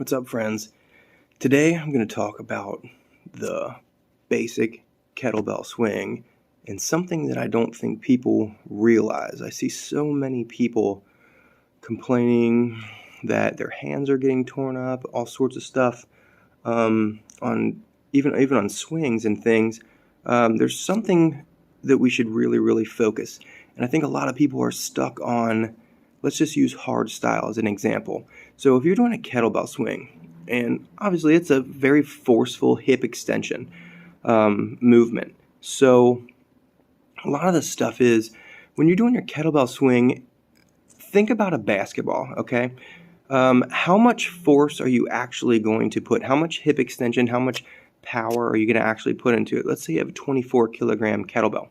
What's up, friends? Today I'm going to talk about the basic kettlebell swing and something that I don't think people realize. I see so many people complaining that their hands are getting torn up, all sorts of stuff, on even on swings and things. There's something that we should really focus. And I think a lot of people are stuck on, let's just use hard style as an example. So if you're doing a kettlebell swing, and obviously it's a very forceful hip extension movement. So a lot of the stuff is, when you're doing your kettlebell swing, think about a basketball, okay? How much force are you actually going to put? How much hip extension, how much power are you going to actually put into it? Let's say you have a 24 kilogram kettlebell.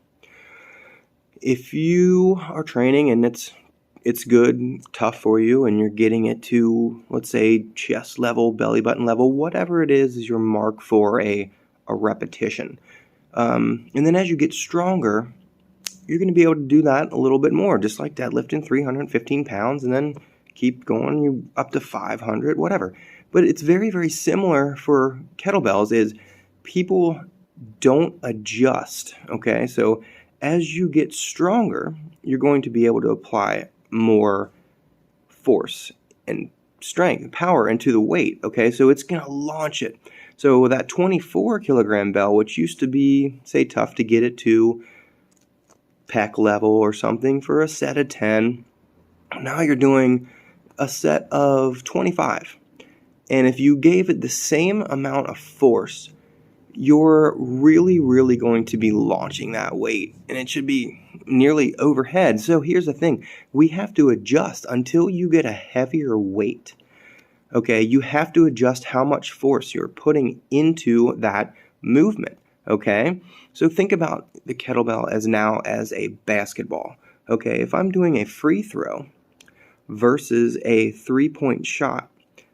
If you are training and it's good, tough for you, and you're getting it to, let's say, chest level, belly button level, whatever it is your mark for a repetition. And then as you get stronger, you're going to be able to do that a little bit more, just like deadlifting 315 pounds, and then keep going you up to 500, whatever. But it's very similar for kettlebells, is people don't adjust, okay? So as you get stronger, you're going to be able to apply more force and strength and power into the weight, okay? So it's going to launch it. So that 24 kilogram bell, which used to be, say, tough to get it to pec level or something for a set of 10, now you're doing a set of 25. And if you gave it the same amount of force, you're really going to be launching that weight, and it should be nearly overhead. So here's the thing. We have to adjust until you get a heavier weight. Okay, you have to adjust how much force you're putting into that movement. Okay, so think about the kettlebell as a basketball. Okay, if I'm doing a free throw versus a 3-point shot,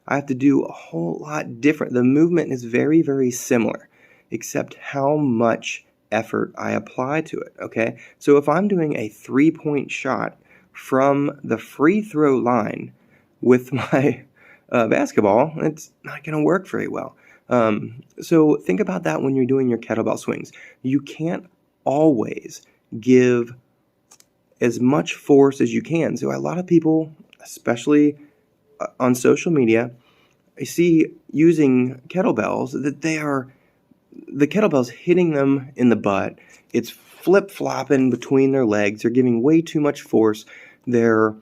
I have to do a whole lot different. The movement is very similar, except how much effort I apply to it, okay? So if I'm doing a 3-point shot from the free throw line with my basketball, it's not going to work very well. So think about that when you're doing your kettlebell swings. You can't always give as much force as you can. So a lot of people, especially on social media, I see using kettlebells that the kettlebell's hitting them in the butt. It's flip-flopping between their legs. They're giving way too much force. They're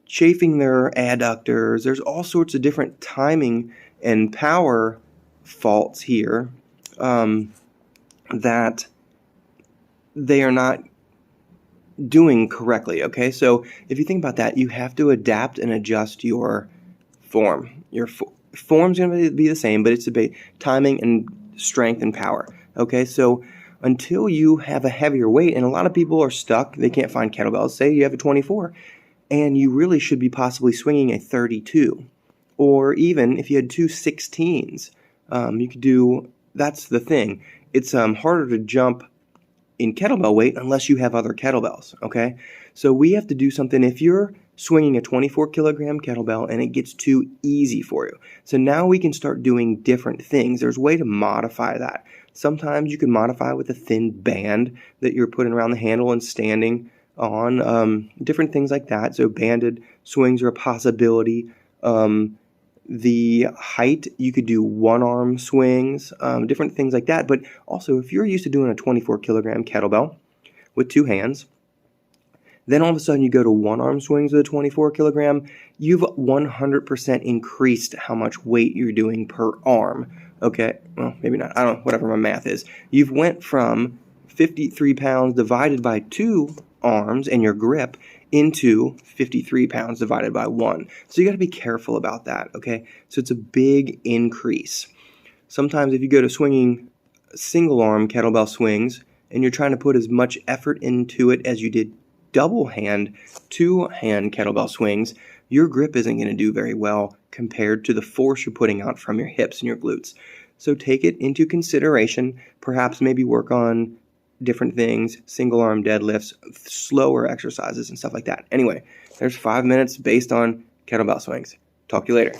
chafing their adductors. There's all sorts of different timing and power faults here that they are not doing correctly, okay? So if you think about that, you have to adapt and adjust your form. Your form's going to be the same, but it's about timing and strength and power, okay? So until you have a heavier weight, and a lot of people are stuck, they can't find kettlebells. Say you have a 24, and you really should be possibly swinging a 32, or even if you had two 16s, you could do, that's the thing. It's harder to jump in kettlebell weight unless you have other kettlebells, okay? So we have to do something. If you're swinging a 24 kilogram kettlebell and it gets too easy for you, so now we can start doing different things. There's a way to modify that. Sometimes you can modify with a thin band that you're putting around the handle and standing on, different things like that. So banded swings are a possibility. The height, you could do one-arm swings, different things like that. But also, if you're used to doing a 24 kilogram kettlebell with two hands, then all of a sudden you go to one-arm swings with a 24 kilogram, you've 100% increased how much weight you're doing per arm. Okay, well, maybe not. I don't know, whatever my math is. You've went from 53 pounds divided by 2 arms and your grip into 53 pounds divided by 1. So you got to be careful about that, okay? So it's a big increase. Sometimes if you go to swinging single arm kettlebell swings and you're trying to put as much effort into it as you did double hand, 2-hand kettlebell swings, your grip isn't going to do very well compared to the force you're putting out from your hips and your glutes. So take it into consideration. Perhaps maybe work on different things, single arm deadlifts, slower exercises and stuff like that. Anyway, there's 5 minutes based on kettlebell swings. Talk to you later.